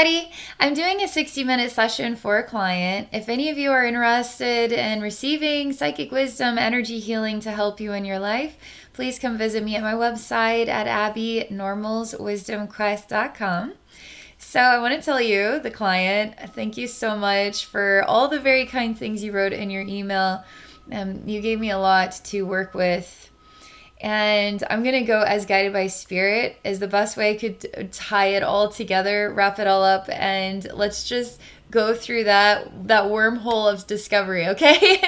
everybody. I'm doing a 60-minute session for a client. If any of you are interested in receiving psychic wisdom, energy healing to help you in your life, please come visit me at my website at abbeynormalswisdomquest.com. So I want to tell you, the client, thank you so much for all the very kind things you wrote in your email. You gave me a lot to work with. And I'm going to go as guided by spirit is the best way I could tie it all together, wrap it all up, and let's just go through that wormhole of discovery, okay?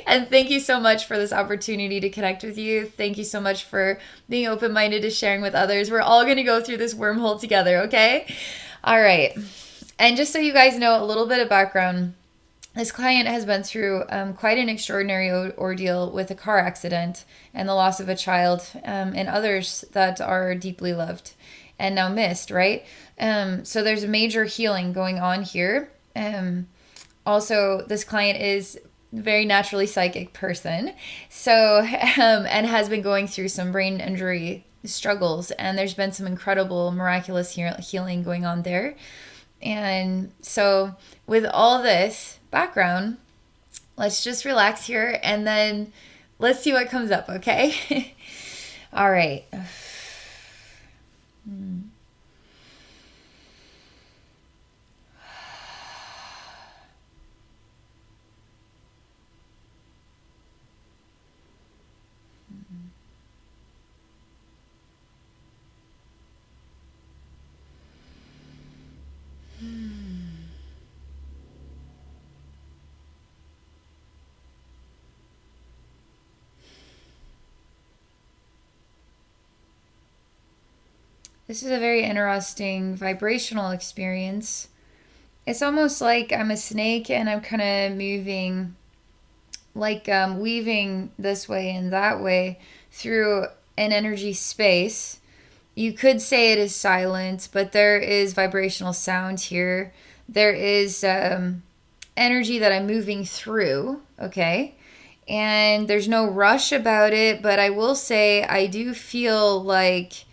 And thank you so much for this opportunity to connect with you. Thank you so much for being open-minded to sharing with others. We're all going to go through this wormhole together, okay? All right. And just so you guys know a little bit of background, this client has been through quite an extraordinary ordeal with a car accident and the loss of a child and others that are deeply loved and now missed, right? So there's a major healing going on here. Also, this client is a very naturally psychic person, so and has been going through some brain injury struggles, and there's been some incredible, miraculous healing going on there. And so with all this background, let's just relax here and then let's see what comes up, okay? All right. This is a very interesting vibrational experience. It's almost like I'm a snake and I'm kind of moving, like weaving this way and that way through an energy space. You could say it is silent, but there is vibrational sound here. There is energy that I'm moving through, okay? And there's no rush about it, but I will say I do feel like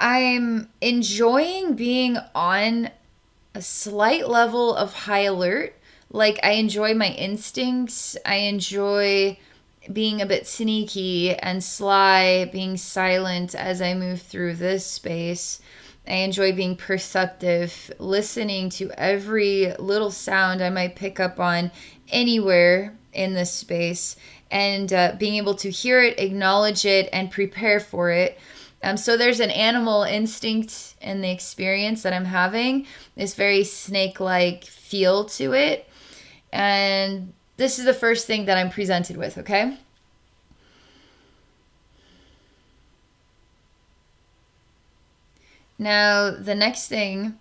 I'm enjoying being on a slight level of high alert. Like, I enjoy my instincts. I enjoy being a bit sneaky and sly, being silent as I move through this space. I enjoy being perceptive, listening to every little sound I might pick up on anywhere in this space, and being able to hear it, acknowledge it, and prepare for it. So there's an animal instinct in the experience that I'm having, this very snake-like feel to it. And this is the first thing that I'm presented with, okay? Now, the next thing,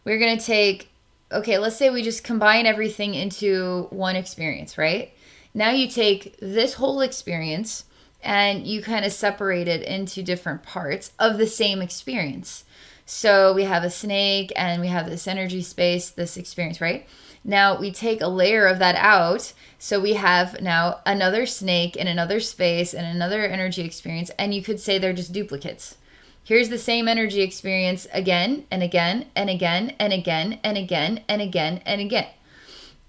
we're going to take, okay, let's say we just combine everything into one experience, right? Now you take this whole experience and you kind of separate it into different parts of the same experience. So we have a snake and we have this energy space, this experience, right? Now we take a layer of that out. So we have now another snake in another space and another energy experience. And you could say they're just duplicates. Here's the same energy experience again and again and again and again and again and again and again.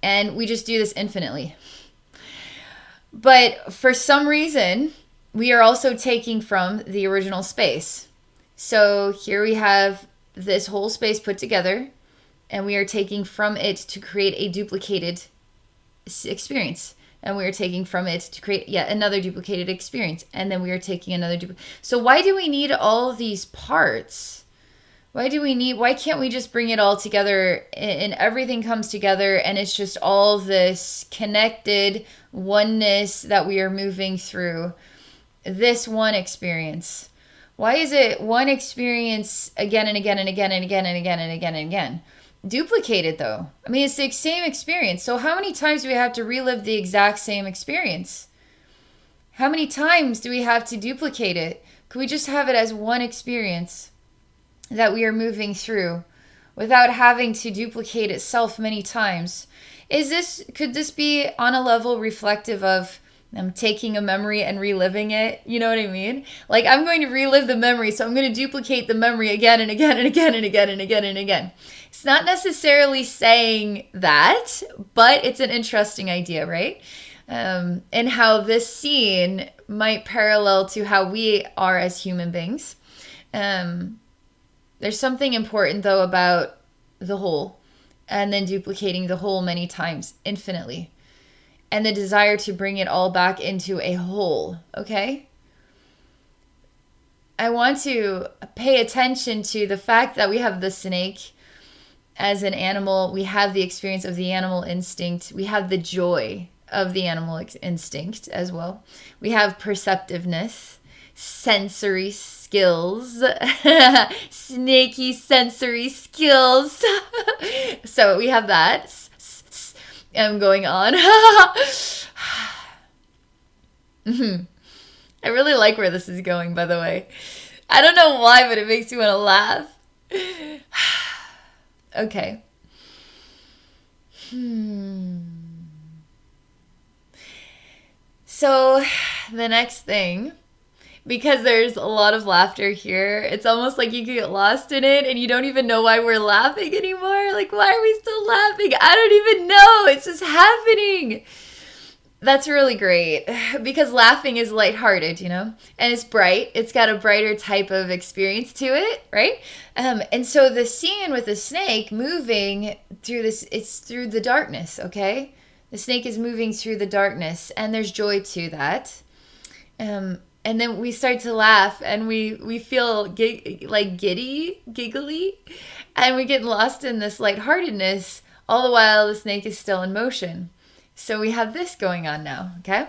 And we just do this infinitely. But for some reason, we are also taking from the original space. So here we have this whole space put together, and we are taking from it to create a duplicated experience. And we are taking from it to create yet another duplicated experience. And then we are taking another duplicate. So why do we need all of these parts? Why can't we just bring it all together and everything comes together and it's just all this connected oneness that we are moving through? This one experience. Why is it one experience again and again and again and again and again and again and again? Duplicated though. I mean, it's the same experience. So how many times do we have to relive the exact same experience? How many times do we have to duplicate it? Could we just have it as one experience that we are moving through without having to duplicate itself many times? Could this be on a level reflective of I'm taking a memory and reliving it. You know what I mean? Like, I'm going to relive the memory, so I'm going to duplicate the memory again and again and again and again and again and again. It's not necessarily saying that, but it's an interesting idea, right? And how this scene might parallel to how we are as human beings. There's something important, though, about the whole, and then duplicating the whole many times, infinitely. And the desire to bring it all back into a whole, okay? I want to pay attention to the fact that we have the snake as an animal. We have the experience of the animal instinct. We have the joy of the animal instinct as well. We have perceptiveness, sensory skills, snaky sensory skills. So we have that going on. I really like where this is going, by the way. I don't know why, but it makes me want to laugh. Okay. So the next thing, because there's a lot of laughter here, it's almost like you get lost in it and you don't even know why we're laughing anymore. Like, why are we still laughing? I don't even know. It's just happening. That's really great, because laughing is lighthearted, you know, and it's bright. It's got a brighter type of experience to it, right? And so the scene with the snake moving through this, it's through the darkness, okay? The snake is moving through the darkness, and there's joy to that. And then we start to laugh, and we feel giggly, and we get lost in this lightheartedness, all the while the snake is still in motion. So we have this going on now, okay?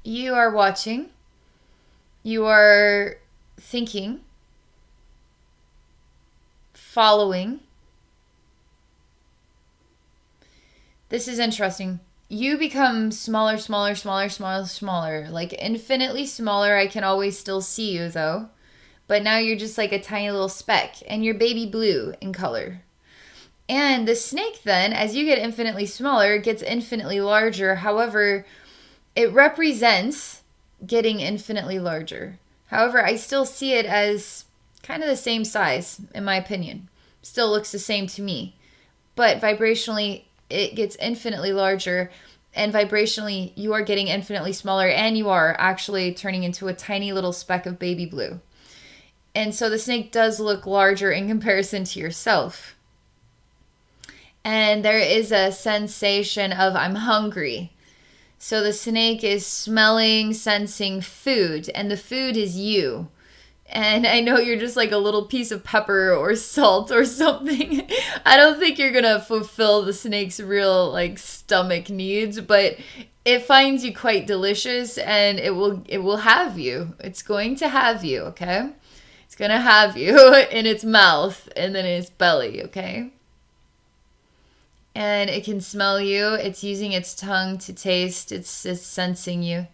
You are watching. You are thinking. Following. This is interesting. You become smaller, like infinitely smaller. I can always still see you, though. But now you're just like a tiny little speck, and you're baby blue in color. And the snake then, as you get infinitely smaller, gets infinitely larger. However, it represents getting infinitely larger. However, I still see it as kind of the same size, in my opinion. Still looks the same to me. But vibrationally, it gets infinitely larger. And vibrationally, you are getting infinitely smaller. And you are actually turning into a tiny little speck of baby blue. And so the snake does look larger in comparison to yourself. And there is a sensation of I'm hungry. So the snake is smelling, sensing food, and the food is you. And I know you're just like a little piece of pepper or salt or something. I don't think you're going to fulfill the snake's real like stomach needs, but it finds you quite delicious, and it will have you. It's going to have you, okay? It's going to have you in its mouth and then in its belly, okay? And it can smell you. It's using its tongue to taste. It's sensing you.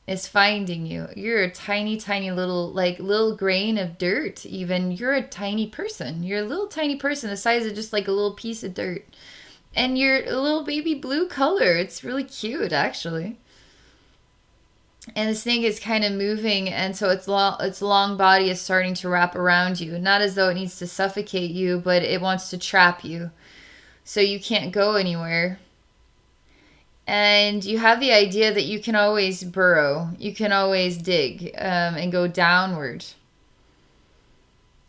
It's finding you. You're a tiny, tiny little grain of dirt even. You're a tiny person. You're a little tiny person the size of just like a little piece of dirt. And you're a little baby blue color. It's really cute, actually. And the snake is kind of moving, and so its long body is starting to wrap around you. Not as though it needs to suffocate you, but it wants to trap you. So you can't go anywhere. And you have the idea that you can always burrow. You can always dig and go downward.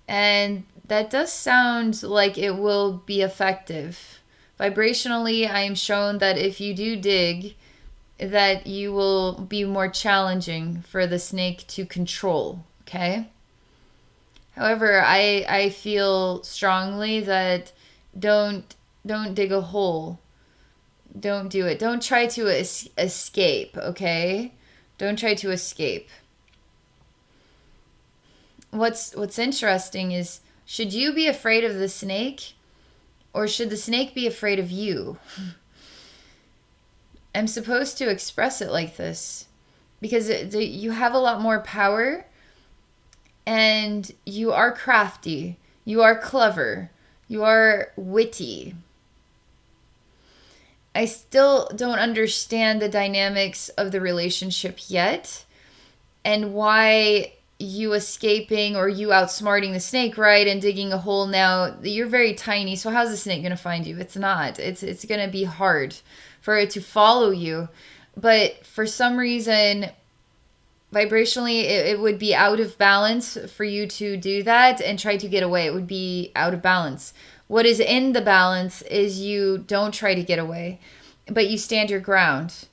And that does sound like it will be effective. Vibrationally, I am shown that if you do dig, that you will be more challenging for the snake to control, okay? However, I feel strongly that don't dig a hole. Don't do it. Don't try to escape, okay? Don't try to escape. What's interesting is, should you be afraid of the snake, or should the snake be afraid of you? I'm supposed to express it like this because you have a lot more power, and you are crafty. You are clever. You are witty. I still don't understand the dynamics of the relationship yet, and why you escaping or you outsmarting the snake, right, and digging a hole. Now you're very tiny, so how's the snake going to find you? It's not. It's going to be hard for it to follow you. But for some reason, vibrationally, it would be out of balance for you to do that and try to get away. It would be out of balance. What is in the balance is you don't try to get away, but you stand your ground.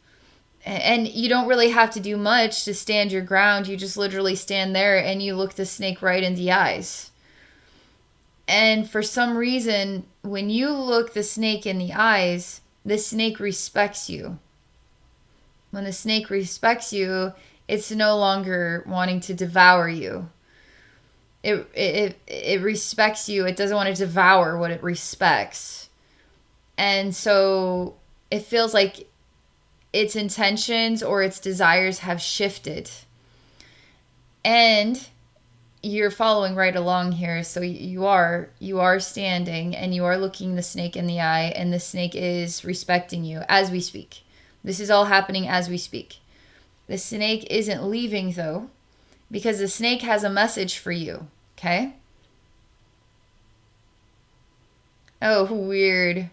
And you don't really have to do much to stand your ground. You just literally stand there and you look the snake right in the eyes. And for some reason, when you look the snake in the eyes, the snake respects you. When the snake respects you, it's no longer wanting to devour you. It respects you. It doesn't want to devour what it respects. And so it feels like its intentions or its desires have shifted. And you're following right along here. So you are standing and you are looking the snake in the eye, and the snake is respecting you as we speak. This is all happening as we speak. The snake isn't leaving though, because the snake has a message for you. Okay? Oh, weird.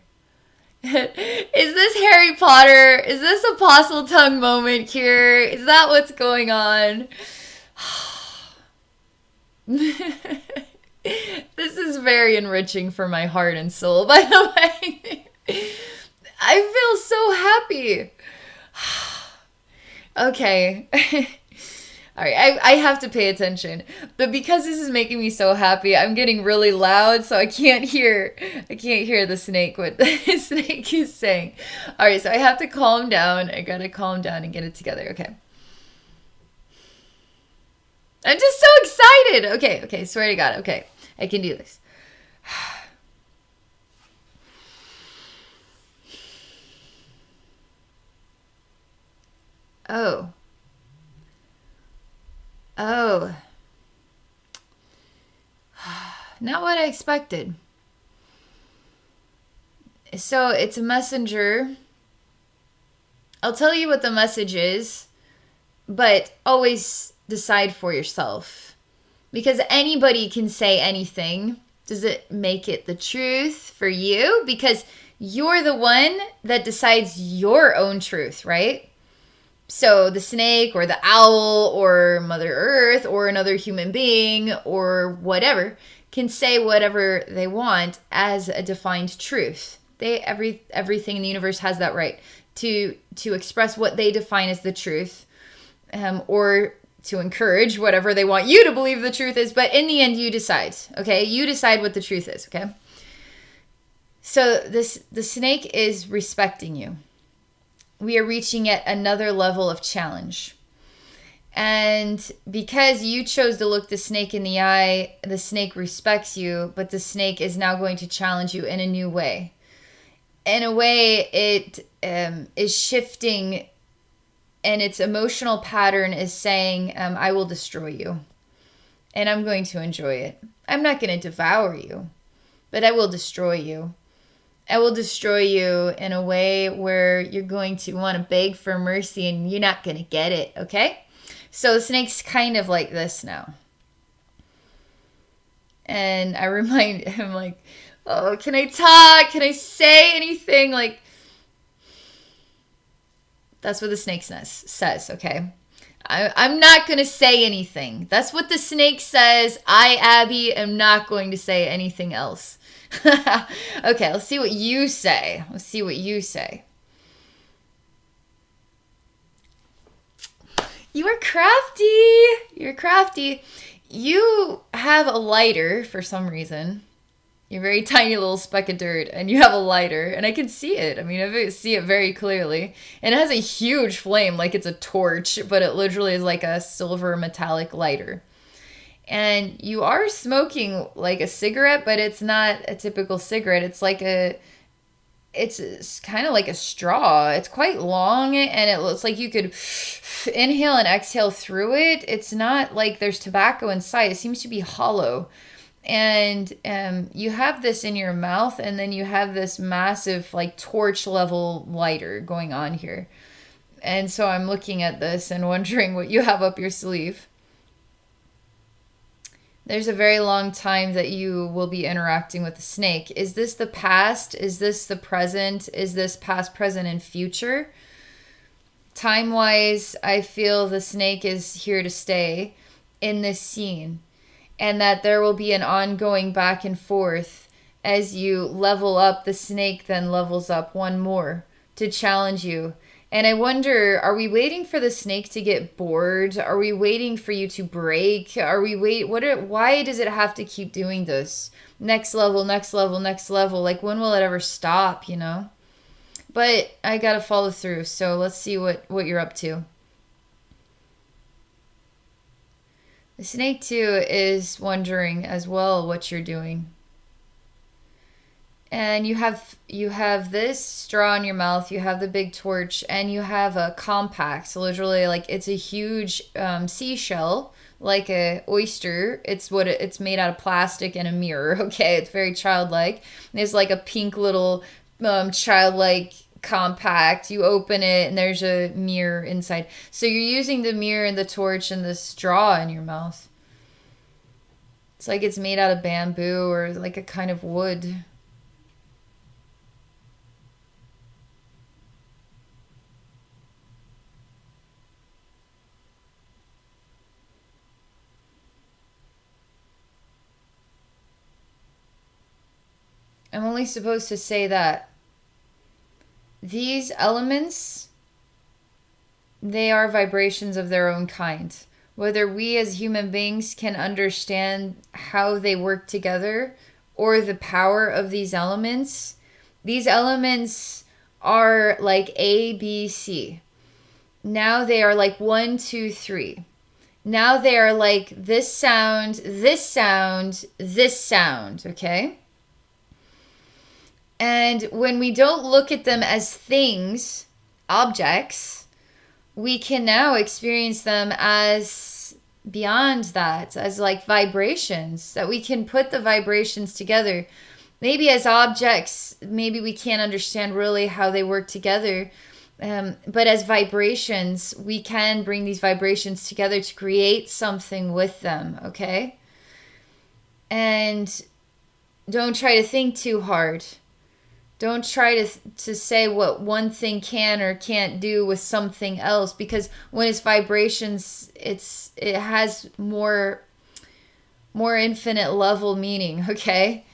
Is this Harry Potter? Is this a Apostle Tongue moment here? Is that what's going on? This is very enriching for my heart and soul, by the way. I feel so happy. Okay. All right, I have to pay attention. But because this is making me so happy, I'm getting really loud, so I can't hear the snake, what the snake is saying. All right, so I have to calm down. I got to calm down and get it together. Okay. I'm just so excited. Okay, swear to God. Okay, I can do this. Oh. Not what I expected. So it's a messenger. I'll tell you what the message is, but always decide for yourself. Because anybody can say anything. Does it make it the truth for you? Because you're the one that decides your own truth, right? So the snake or the owl or Mother Earth or another human being or whatever can say whatever they want as a defined truth. Everything in the universe has that right to express what they define as the truth, or to encourage whatever they want you to believe the truth is. But in the end, you decide. Okay, you decide what the truth is. Okay. So the snake is respecting you. We are reaching at another level of challenge. And because you chose to look the snake in the eye, the snake respects you, but the snake is now going to challenge you in a new way. In a way, it is shifting, and its emotional pattern is saying, I will destroy you, and I'm going to enjoy it. I'm not going to devour you, but I will destroy you. I will destroy you in a way where you're going to want to beg for mercy and you're not going to get it, okay? So the snake's kind of like this now. And I remind him, like, oh, can I talk? Can I say anything? Like, that's what the snake says, okay? I'm not going to say anything. That's what the snake says. I, Abby, am not going to say anything else. Okay, let's see what you say. You are crafty. You're crafty. You have a lighter for some reason. You're a very tiny little speck of dirt, and you have a lighter, and I can see it. I mean, I see it very clearly. And it has a huge flame, like it's a torch, but it literally is like a silver metallic lighter. And you are smoking like a cigarette, but it's not a typical cigarette. It's kind of like a straw. It's quite long, and it looks like you could inhale and exhale through it. It's not like there's tobacco inside. It seems to be hollow. And you have this in your mouth, and then you have this massive like torch level lighter going on here. And so I'm looking at this and wondering what you have up your sleeve. There's a very long time that you will be interacting with the snake. Is this the past? Is this the present? Is this past, present, and future? Time wise, I feel the snake is here to stay in this scene, and that there will be an ongoing back and forth as you level up. The snake then levels up one more to challenge you. And I wonder, are we waiting for the snake to get bored? Are we waiting for you to break? Why does it have to keep doing this? Next level, next level, next level. Like, when will it ever stop, you know? But I got to follow through. So let's see what you're up to. The snake too is wondering as well what you're doing. And you have this straw in your mouth, you have the big torch, and you have a compact. So literally, like, it's a huge seashell, like a oyster. It's made out of plastic and a mirror. Okay, it's very childlike. There's like a pink little childlike compact. You open it and there's a mirror inside. So you're using the mirror and the torch and the straw in your mouth. It's like it's made out of bamboo or like a kind of wood. I'm only supposed to say that these elements, they are vibrations of their own kind. Whether we as human beings can understand how they work together or the power of these elements are like A, B, C. Now they are like 1, 2, 3. Now they are like this sound, this sound, this sound, okay? And when we don't look at them as things, objects, we can now experience them as beyond that, as like vibrations, that we can put the vibrations together. Maybe as objects, maybe we can't understand really how they work together. But as vibrations, we can bring these vibrations together to create something with them, okay? And don't try to think too hard. Don't try to say what one thing can or can't do with something else, because when it's vibrations, it has more infinite level meaning, okay?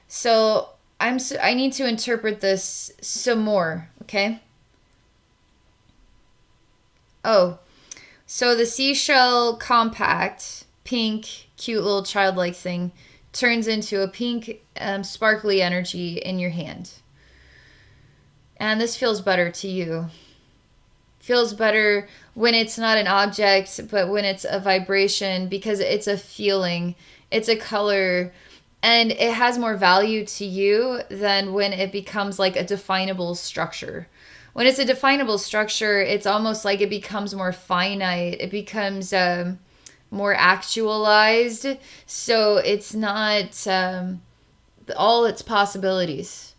So I need to interpret this some more, okay? Oh, so the seashell compact, pink, cute little childlike thing turns into a pink sparkly energy in your hand. And this feels better to you. Feels better when it's not an object, but when it's a vibration, because it's a feeling, it's a color, and it has more value to you than when it becomes like a definable structure. When it's a definable structure, it's almost like it becomes more finite. It becomes more actualized. So it's not all its possibilities.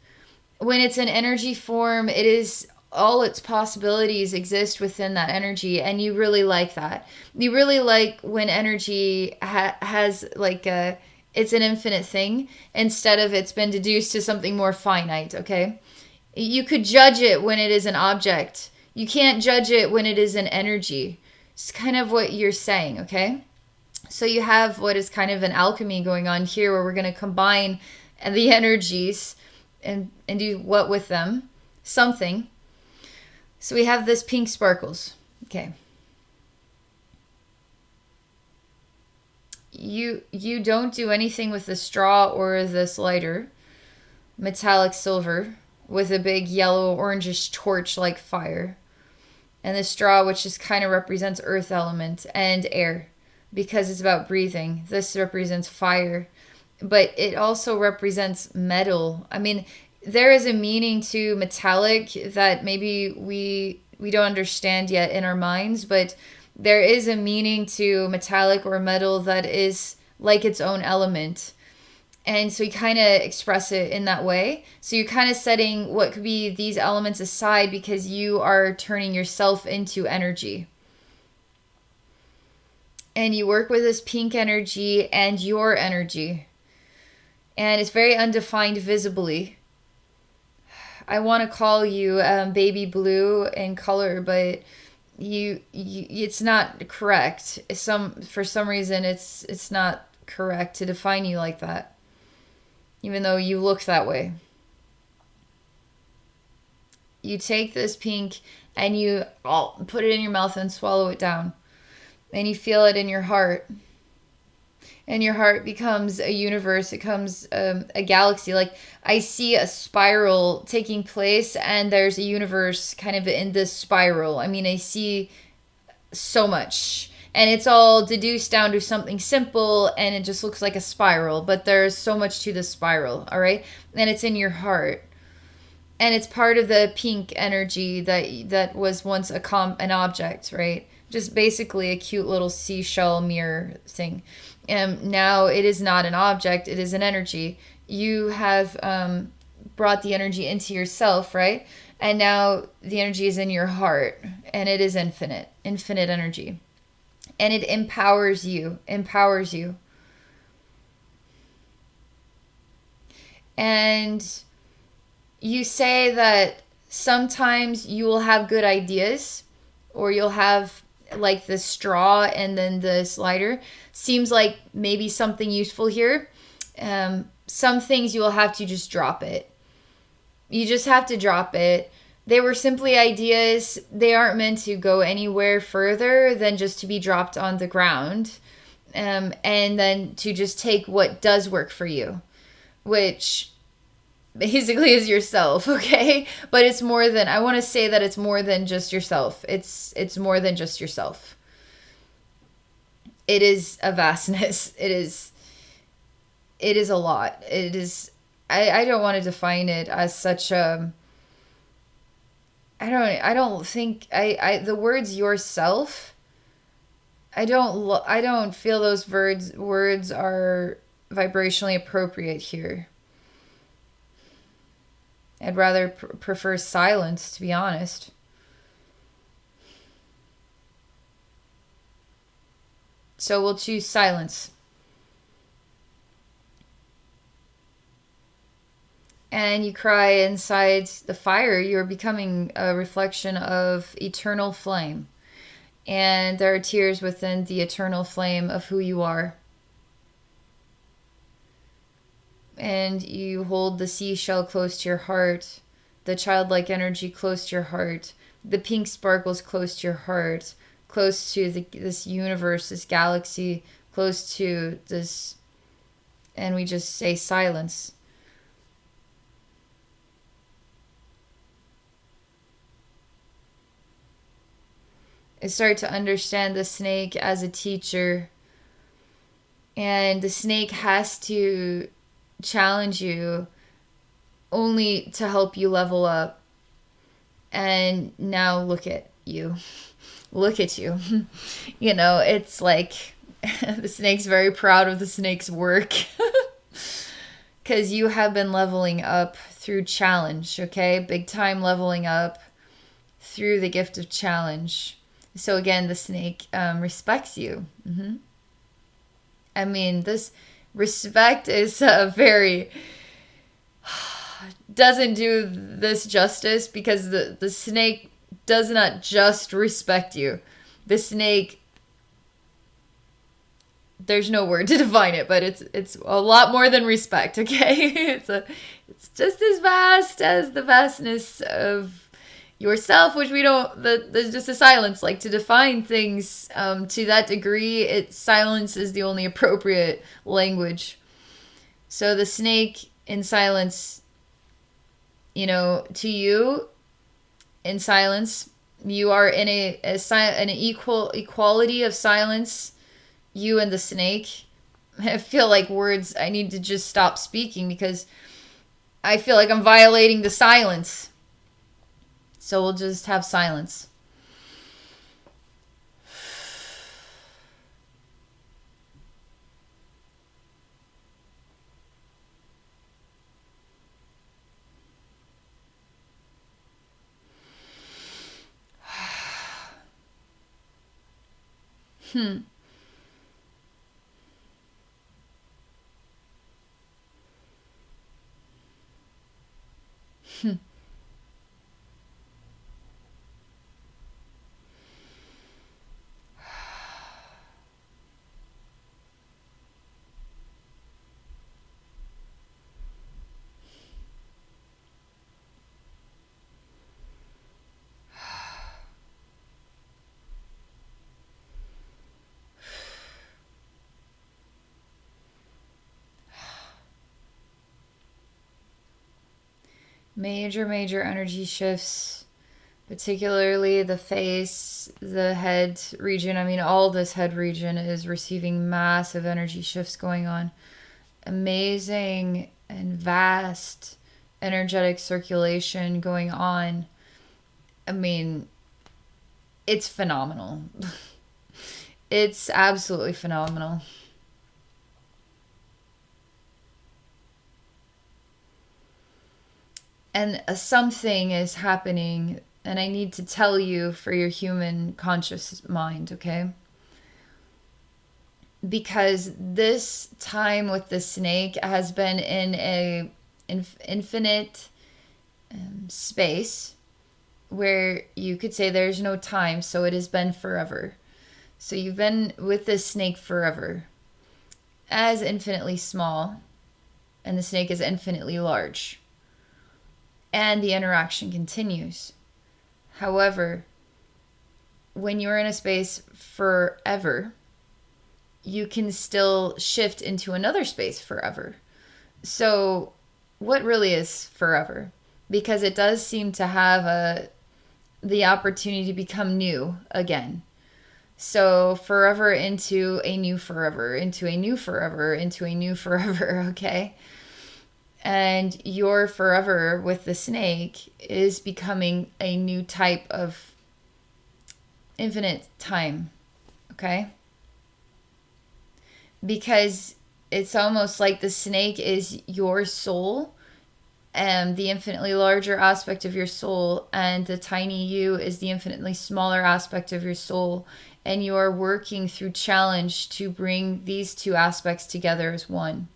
When it's an energy form, it is all its possibilities exist within that energy, and you really like that. You really like when energy has like it's an infinite thing instead of it's been deduced to something more finite, okay? You could judge it when it is an object. You can't judge it when it is an energy. It's kind of what you're saying, okay? So you have what is kind of an alchemy going on here, where we're going to combine the energies and do what with them? Something. So we have this pink sparkles. Okay. You don't do anything with the straw or this lighter. Metallic silver with a big yellow orangish torch like fire. And the straw, which just kind of represents earth element and air, because it's about breathing. This represents fire. But it also represents metal. I mean, there is a meaning to metallic that maybe we don't understand yet in our minds, but there is a meaning to metallic or metal that is like its own element. And so you kind of express it in that way. So you're kind of setting what could be these elements aside because you are turning yourself into energy. And you work with this pink energy and your energy. And it's very undefined visibly. I want to call you baby blue in color, but it's not correct. For some reason it's not correct to define you like that, even though you look that way. You take this pink and you put it in your mouth and swallow it down. And you feel it in your heart. And your heart becomes a universe. It becomes a galaxy. Like, I see a spiral taking place, and there's a universe kind of in this spiral. I mean, I see so much. And it's all deduced down to something simple, and it just looks like a spiral. But there's so much to the spiral, all right? And it's in your heart. And it's part of the pink energy that was once an object, right? Just basically a cute little seashell mirror thing. And now it is not an object, it is an energy. You have brought the energy into yourself, right? And now the energy is in your heart, and it is infinite energy. And it empowers you. And you say that sometimes you will have good ideas, or you'll have like the straw and then the slider. Seems like maybe something useful here. Some things you will have to just drop it. You just have to drop it. They were simply ideas. They aren't meant to go anywhere further than just to be dropped on the ground. And then to just take what does work for you, which basically is yourself, okay? But it's more than, I want to say that it's more than just yourself. It's more than just yourself. It is a vastness. It is a lot. It is, I don't want to define it as such a, I don't think, the words yourself, I don't feel those words are vibrationally appropriate here. I'd rather prefer silence, to be honest. So we'll choose silence. And you cry inside the fire. You're becoming a reflection of eternal flame. And there are tears within the eternal flame of who you are. And you hold the seashell close to your heart, the childlike energy close to your heart, the pink sparkles close to your heart, close to this universe, this galaxy, close to this, and we just say silence. I start to understand the snake as a teacher, and the snake has to challenge you only to help you level up. And now look at you. Look at you. You know, it's like the snake's very proud of the snake's work. Because you have been leveling up through challenge, okay? Big time leveling up through the gift of challenge. So again, the snake respects you. Mm-hmm. I mean, this respect is very, doesn't do this justice, because the snake does not just respect you. The snake, there's no word to define it, but it's a lot more than respect, okay? It's just as vast as the vastness of yourself, which we don't, there's just a silence. Like, to define things to that degree, silence is the only appropriate language. So the snake in silence, you know, to you, in silence, you are in an equality of silence, you and the snake. I feel like I need to just stop speaking, because I feel like I'm violating the silence. So we'll just have silence. Hmm. Hmm. Major energy shifts, particularly the face, the head region. I mean, all this head region is receiving massive energy shifts going on. Amazing and vast energetic circulation going on. I mean, it's phenomenal. It's absolutely phenomenal. And something is happening, and I need to tell you for your human conscious mind, okay? Because this time with the snake has been in a infinite space where you could say there's no time, so it has been forever. So you've been with this snake forever, as infinitely small, and the snake is infinitely large. And the interaction continues. However, when you're in a space forever, you can still shift into another space forever. So, what really is forever? Because it does seem to have the opportunity to become new again. So, forever into a new forever, into a new forever, into a new forever, okay? And your forever with the snake is becoming a new type of infinite time, okay? Because it's almost like the snake is your soul and the infinitely larger aspect of your soul, and the tiny you is the infinitely smaller aspect of your soul, and you are working through challenge to bring these two aspects together as one.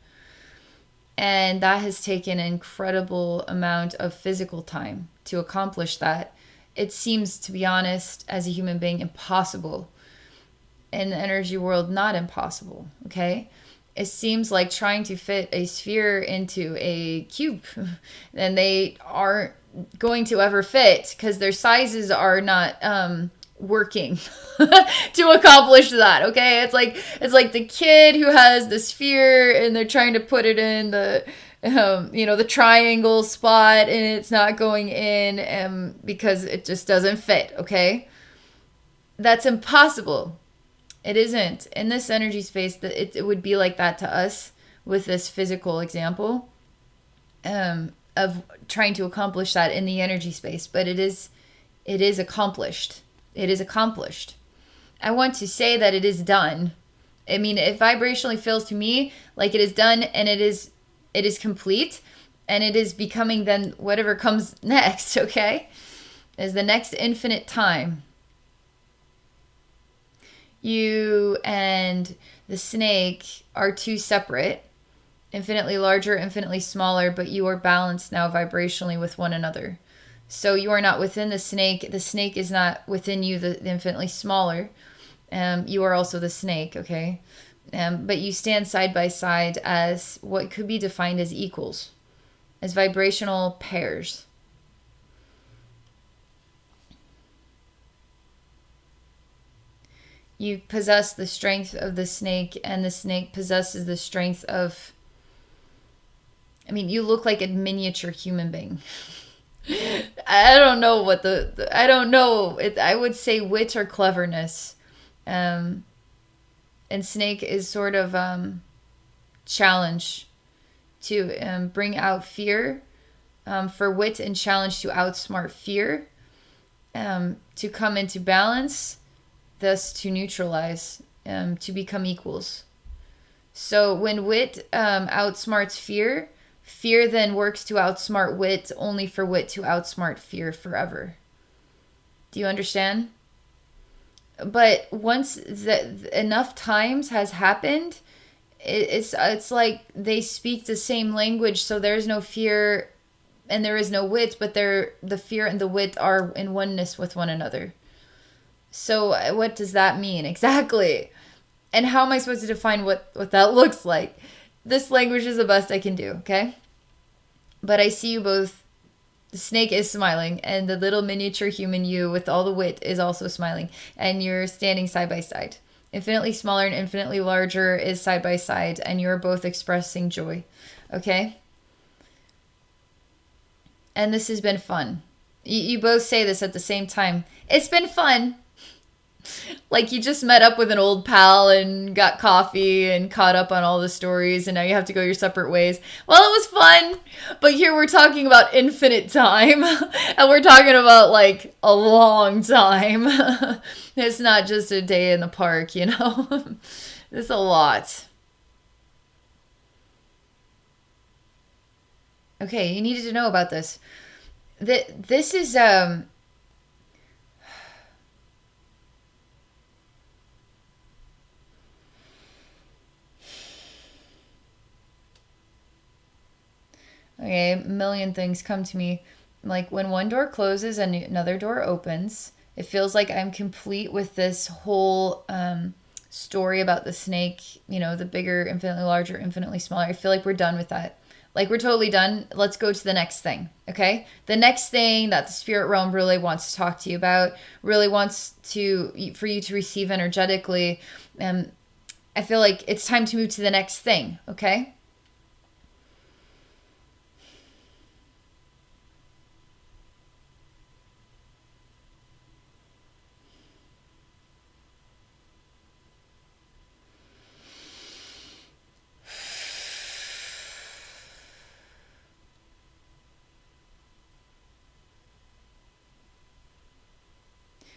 And that has taken an incredible amount of physical time to accomplish that. It seems, to be honest, as a human being, impossible. In the energy world, not impossible, okay? It seems like trying to fit a sphere into a cube, and they aren't going to ever fit because their sizes are not working to accomplish that, okay? It's like the kid who has the sphere and they're trying to put it in the the triangle spot, and it's not going in because it just doesn't fit, okay? That's impossible. It isn't. In this energy space, that it would be like that to us with this physical example of trying to accomplish that in the energy space. But it is accomplished. It is accomplished. I want to say that it is done. I mean, it vibrationally feels to me like it is done, and it is complete, and it is becoming then whatever comes next, okay? Is the next infinite time. You and the snake are two separate, infinitely larger, infinitely smaller, but you are balanced now vibrationally with one another. So you are not within the snake. The snake is not within you, the infinitely smaller. You are also the snake, okay? But you stand side by side as what could be defined as equals, as vibrational pairs. You possess the strength of the snake, and the snake possesses the strength of. I mean, you look like a miniature human being. I don't know what I don't know. I would say wit or cleverness. And snake is sort of challenge to bring out fear, for wit and challenge to outsmart fear, to come into balance, thus to neutralize, to become equals. So when wit outsmarts fear, fear then works to outsmart wit, only for wit to outsmart fear forever. Do you understand? But once enough times has happened, it's like they speak the same language, so there's no fear and there is no wit, but the fear and the wit are in oneness with one another. So what does that mean exactly? And how am I supposed to define what that looks like? This language is the best I can do, okay? But I see you both. The snake is smiling, and the little miniature human you with all the wit is also smiling, and you're standing side by side. Infinitely smaller and infinitely larger is side by side, and you're both expressing joy, okay? And this has been fun. You both say this at the same time. It's been fun. Like you just met up with an old pal and got coffee and caught up on all the stories, and now you have to go your separate ways. Well, it was fun, but here we're talking about infinite time, and we're talking about like a long time. It's not just a day in the park, you know? It's a lot. Okay, you needed to know about this. This is okay, a million things come to me. Like when one door closes and another door opens, it feels like I'm complete with this whole story about the snake, you know, the bigger, infinitely larger, infinitely smaller. I feel like we're done with that. Like we're totally done. Let's go to the next thing, okay? The next thing that the spirit realm really wants to talk to you about, really wants for you to receive energetically. I feel like it's time to move to the next thing, okay?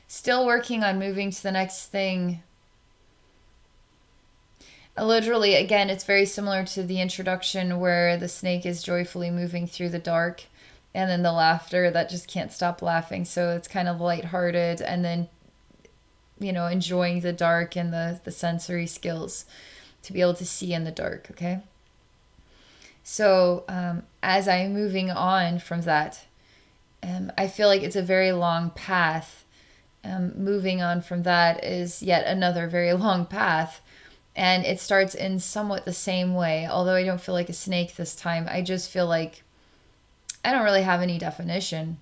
Still working on moving to the next thing. Literally, again, it's very similar to the introduction where the snake is joyfully moving through the dark, and then the laughter that just can't stop laughing. So it's kind of lighthearted, and then, you know, enjoying the dark and the sensory skills to be able to see in the dark, okay? So as I'm moving on from that, I feel like it's a very long path. Moving on from that is yet another very long path. And it starts in somewhat the same way, although I don't feel like a snake this time. I just feel like I don't really have any definition,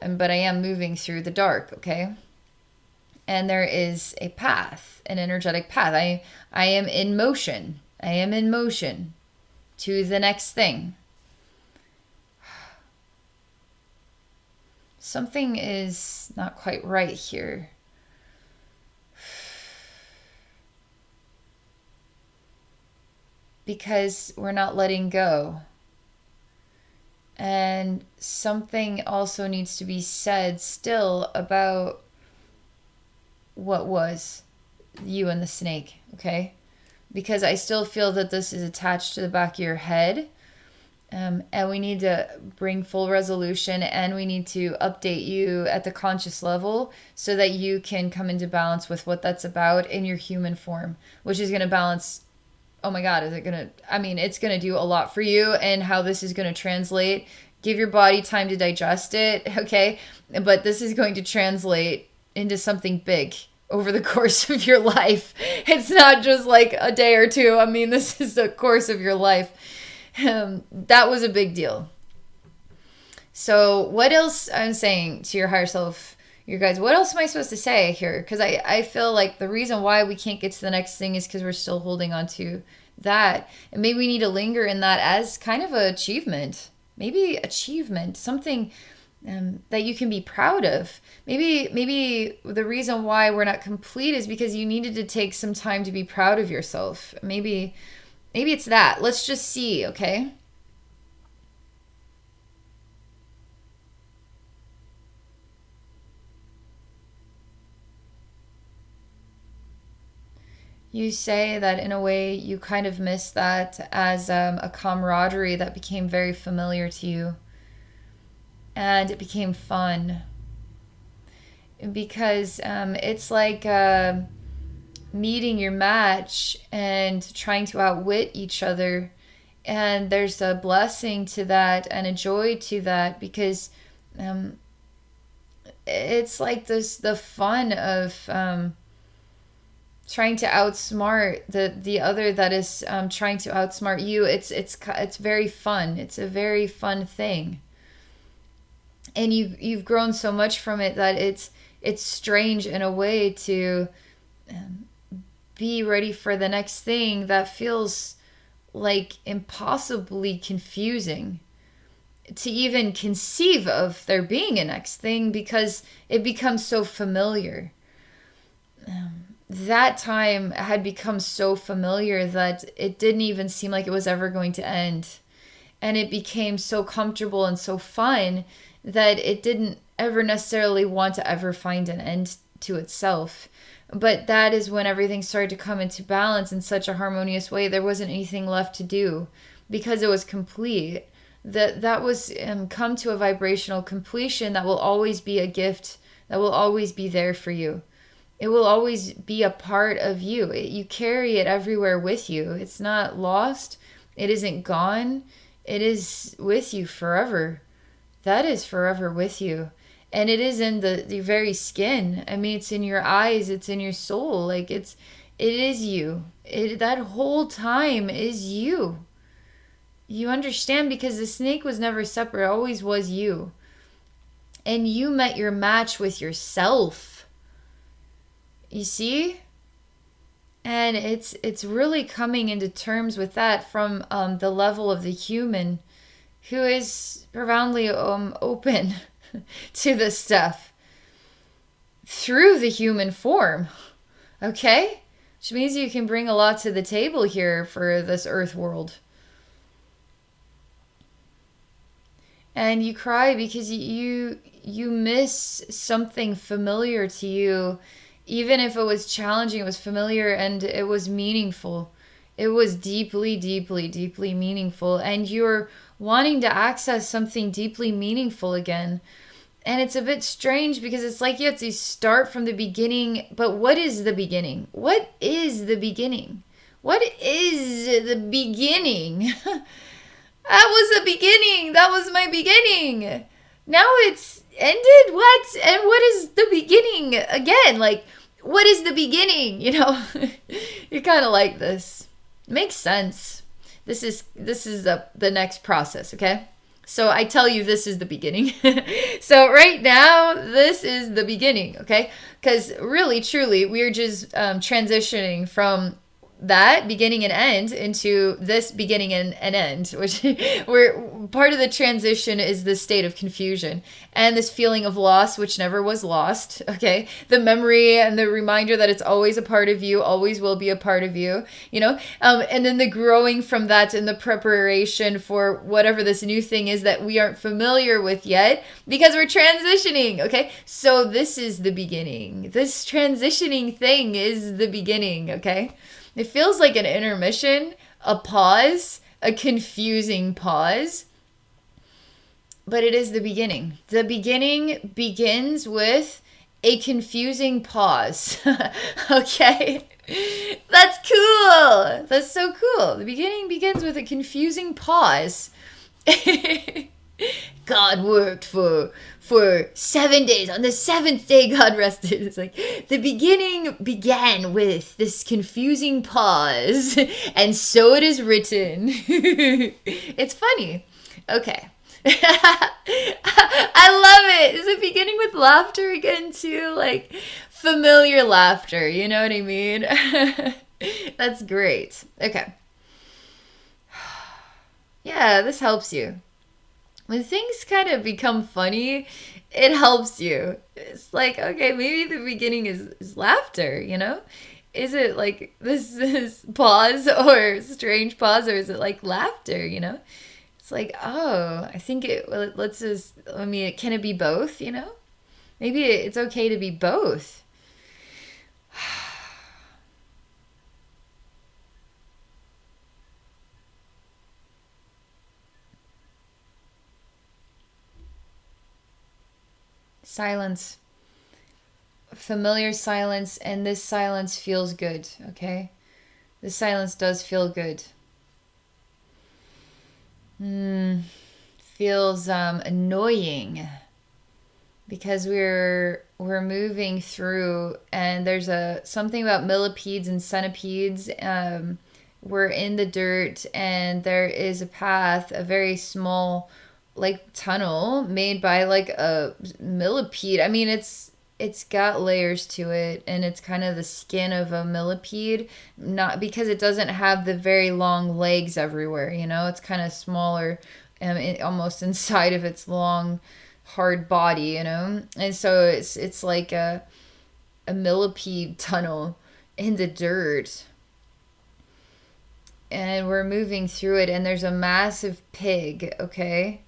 but I am moving through the dark, okay? And there is a path, an energetic path. I am in motion. I am in motion to the next thing. Something is not quite right here. Because we're not letting go. And something also needs to be said still about what was you and the snake, okay? Because I still feel that this is attached to the back of your head. And we need to bring full resolution, and we need to update you at the conscious level so that you can come into balance with what that's about in your human form, which is going to balance. Oh my God, is it going to, I mean, it's going to do a lot for you, and how this is going to translate. Give your body time to digest it, okay? But this is going to translate into something big over the course of your life. It's not just like a day or two. I mean, this is the course of your life. That was a big deal. So what else I'm saying to your higher self, you guys, what else am I supposed to say here? Because I feel like the reason why we can't get to the next thing is because we're still holding on to that. And maybe we need to linger in that as kind of an achievement. Maybe achievement, something that you can be proud of. Maybe the reason why we're not complete is because you needed to take some time to be proud of yourself. Maybe it's that. Let's just see, okay? You say that in a way you kind of miss that as a camaraderie that became very familiar to you. And it became fun. because it's like meeting your match and trying to outwit each other. And there's a blessing to that and a joy to that, because um, it's like this the fun of trying to outsmart the other that is trying to outsmart you. It's very fun. It's a very fun thing, and you've grown so much from it that it's strange in a way to um, be ready for the next thing that feels like impossibly confusing to even conceive of there being a next thing, because it becomes so familiar. That time had become so familiar that it didn't even seem like it was ever going to end. And it became so comfortable and so fun that it didn't ever necessarily want to ever find an end to itself. But that is when everything started to come into balance in such a harmonious way. There wasn't anything left to do because it was complete. That was come to a vibrational completion that will always be a gift, that will always be there for you. It will always be a part of you. You carry it everywhere with you. It's not lost. It isn't gone. It is with you forever. That is forever with you. And it is in the very skin. I mean, it's in your eyes. It's in your soul. Like it is you. That whole time is you. You understand, because the snake was never separate. It always was you. And you met your match with yourself. You see? And it's really coming into terms with that from the level of the human who is profoundly open to this stuff through the human form. Okay? Which means you can bring a lot to the table here for this earth world. And you cry because you miss something familiar to you. Even if it was challenging, it was familiar and it was meaningful. It was deeply, deeply, deeply meaningful. And you're wanting to access something deeply meaningful again. And it's a bit strange because it's like you have to start from the beginning. But what is the beginning? What is the beginning? What is the beginning? That was the beginning. That was my beginning. Now it's ended? What? And what is the beginning again? Like, what is the beginning? You know, you're kind of like this. Makes sense. This is the next process, okay? So I tell you, this is the beginning. So right now, this is the beginning, okay? Because really, truly, we're just transitioning from that beginning and end into this beginning and end, which we're part of the transition is the state of confusion and this feeling of loss, which never was lost. Okay. The memory and the reminder that it's always a part of you, always will be a part of you, you know, and then the growing from that and the preparation for whatever this new thing is that we aren't familiar with yet because we're transitioning. Okay. So this is the beginning. This transitioning thing is the beginning. Okay. It feels like an intermission, a pause, a confusing pause, but it is the beginning. The beginning begins with a confusing pause. Okay? That's cool. That's so cool. The beginning begins with a confusing pause. God worked for 7 days. On the seventh day, God rested. It's like the beginning began with this confusing pause, and so it is written. It's funny. Okay. I love it. Is it beginning with laughter again, too? Like familiar laughter. You know what I mean? That's great. Okay. Yeah, this helps you. When things kind of become funny, it helps you. It's like, okay, maybe the beginning is laughter, you know? Is it like this is pause or strange pause, or is it like laughter, you know? It's like, oh, I think let's just, I mean, can it be both, you know? Maybe it's okay to be both. Silence. familiar silence, and this silence feels good, okay? This silence does feel good. Feels annoying because we're moving through, and there's something about millipedes and centipedes. We're in the dirt, and there is a path, a very small like tunnel made by like a millipede. I mean, it's got layers to it, and it's kind of the skin of a millipede, not because it doesn't have the very long legs everywhere, you know. It's kind of smaller, almost inside of its long hard body, you know. And so it's like a millipede tunnel in the dirt, and we're moving through it, and there's a massive pig, okay?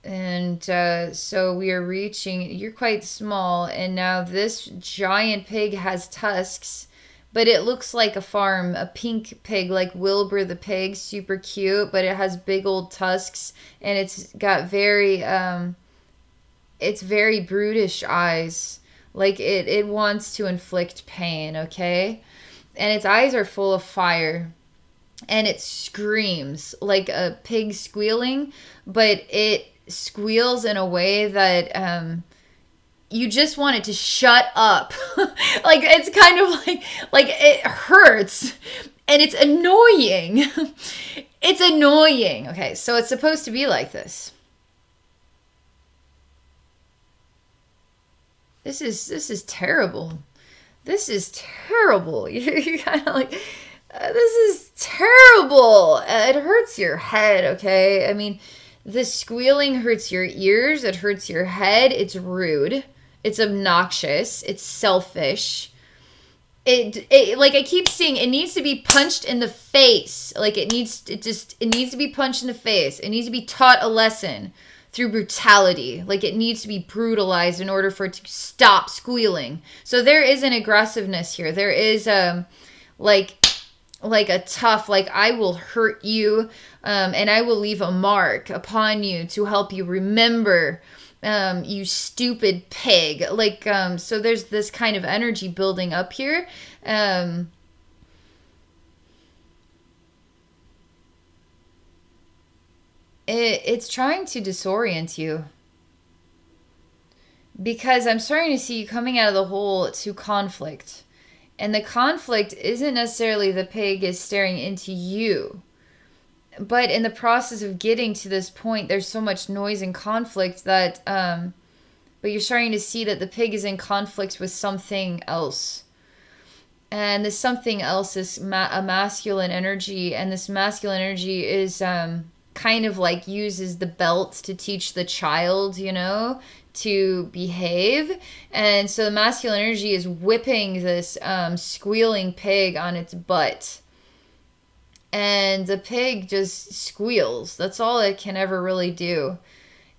And so we are reaching, you're quite small, and now this giant pig has tusks, but it looks like a pink pig, like Wilbur the pig, super cute, but it has big old tusks, and it's got it's very brutish eyes, like it wants to inflict pain, okay? And its eyes are full of fire, and it screams like a pig squealing, but it squeals in a way that you just want it to shut up. Like, it's kind of like it hurts, and it's annoying. It's annoying. Okay, so it's supposed to be like this. This is terrible. This is terrible. You're kind of like, this is terrible. It hurts your head, okay? I mean, the squealing hurts your ears. It hurts your head. It's rude. It's obnoxious. It's selfish. It like I keep saying, it needs to be punched in the face. Like it needs to be punched in the face. It needs to be taught a lesson through brutality. Like it needs to be brutalized in order for it to stop squealing. So there is an aggressiveness here. There is like a tough, like I will hurt you, and I will leave a mark upon you to help you remember, you stupid pig. Like, so there's this kind of energy building up here. It's trying to disorient you, because I'm starting to see you coming out of the hole to conflict. And the conflict isn't necessarily the pig is staring into you. But in the process of getting to this point, there's so much noise and conflict that, but you're starting to see that the pig is in conflict with something else. And this something else is a masculine energy. And this masculine energy is kind of like uses the belt to teach the child, you know, to behave. And so the masculine energy is whipping this squealing pig on its butt, and the pig just squeals. That's all it can ever really do.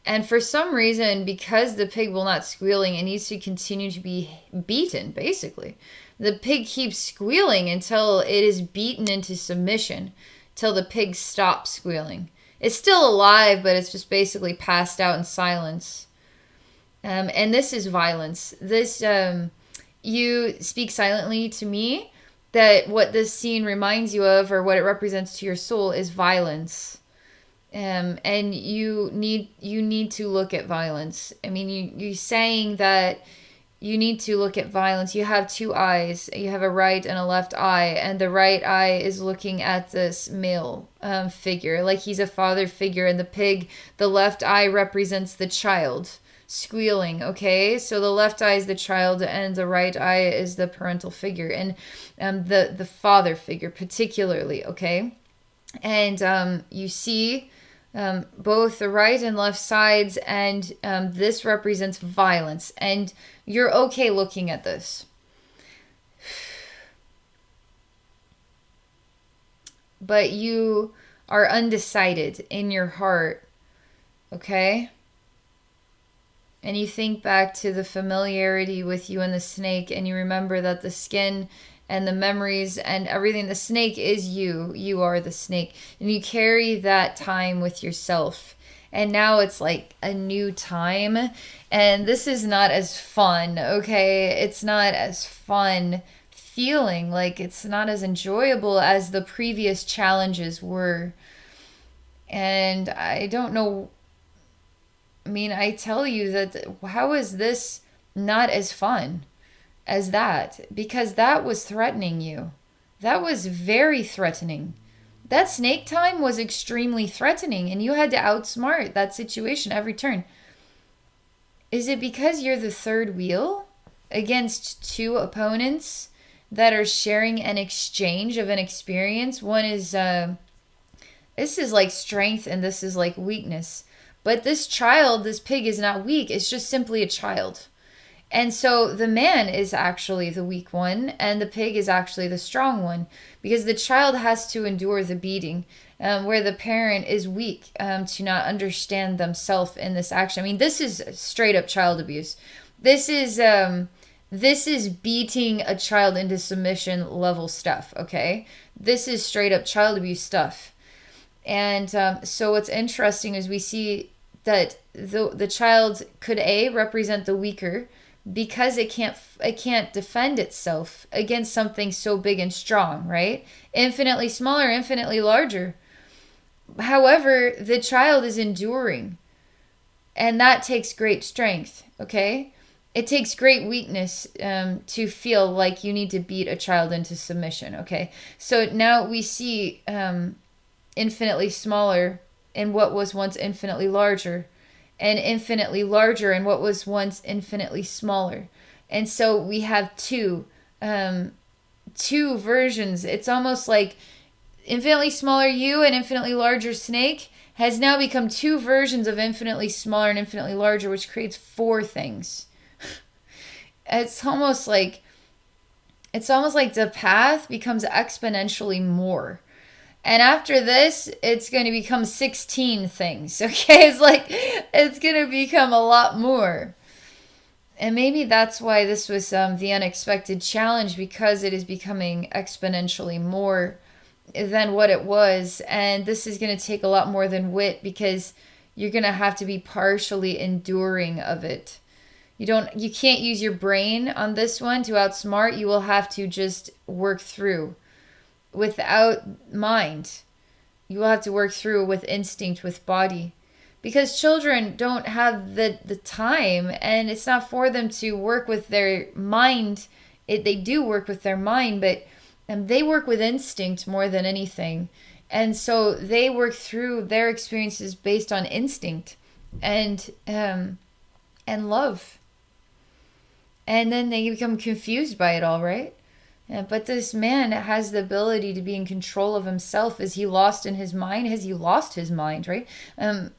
And for some reason, because the pig will not squealing, it needs to continue to be beaten, basically. The pig keeps squealing until it is beaten into submission, till the pig stops squealing. It's still alive, but it's just basically passed out in silence. And this is violence. This, you speak silently to me that what this scene reminds you of, or what it represents to your soul, is violence. And you need to look at violence. I mean, you're saying that you need to look at violence. You have two eyes. You have a right and a left eye, and the right eye is looking at this male figure, like he's a father figure, and the left eye represents the child squealing, okay? So the left eye is the child, and the right eye is the parental figure, and the father figure particularly, okay? And you see both the right and left sides, and this represents violence, and you're okay looking at this. But you are undecided in your heart, okay? And you think back to the familiarity with you and the snake, and you remember that the skin and the memories and everything, the snake is you. You are the snake. And you carry that time with yourself. And now it's like a new time. And this is not as fun, okay? It's not as fun feeling. Like it's not as enjoyable as the previous challenges were. And I don't know. I mean, I tell you that how is this not as fun as that? Because that was threatening you. That was very threatening. That snake time was extremely threatening, and you had to outsmart that situation every turn. Is it because you're the third wheel against two opponents that are sharing an exchange of an experience? One is, this is like strength and this is like weakness. But this child, this pig is not weak. It's just simply a child. And so the man is actually the weak one, and the pig is actually the strong one, because the child has to endure the beating, where the parent is weak to not understand themselves in this action. I mean, this is straight up child abuse. This is beating a child into submission level stuff. Okay, this is straight up child abuse stuff. And so what's interesting is we see that the child could represent the weaker, because it can't defend itself against something so big and strong, right? Infinitely smaller, infinitely larger. However, the child is enduring, and that takes great strength, okay? It takes great weakness to feel like you need to beat a child into submission, okay? So now we see infinitely smaller in what was once infinitely larger, and infinitely larger in what was once infinitely smaller. And so we have two versions. It's almost like infinitely smaller you and infinitely larger snake has now become two versions of infinitely smaller and infinitely larger, which creates four things. It's almost like the path becomes exponentially more. And after this, it's going to become 16 things, okay? It's going to become a lot more. And maybe that's why this was the unexpected challenge, because it is becoming exponentially more than what it was. And this is going to take a lot more than wit, because you're going to have to be partially enduring of it. You can't use your brain on this one to outsmart. You will have to just work through. Without mind, you will have to work through with instinct, with body, because children don't have the time, and it's not for them to work with their mind. They do work with their mind, but they work with instinct more than anything. And so they work through their experiences based on instinct and love, and then they become confused by it all, right? Yeah, but this man has the ability to be in control of himself. Is he lost in his mind? Has he lost his mind, right?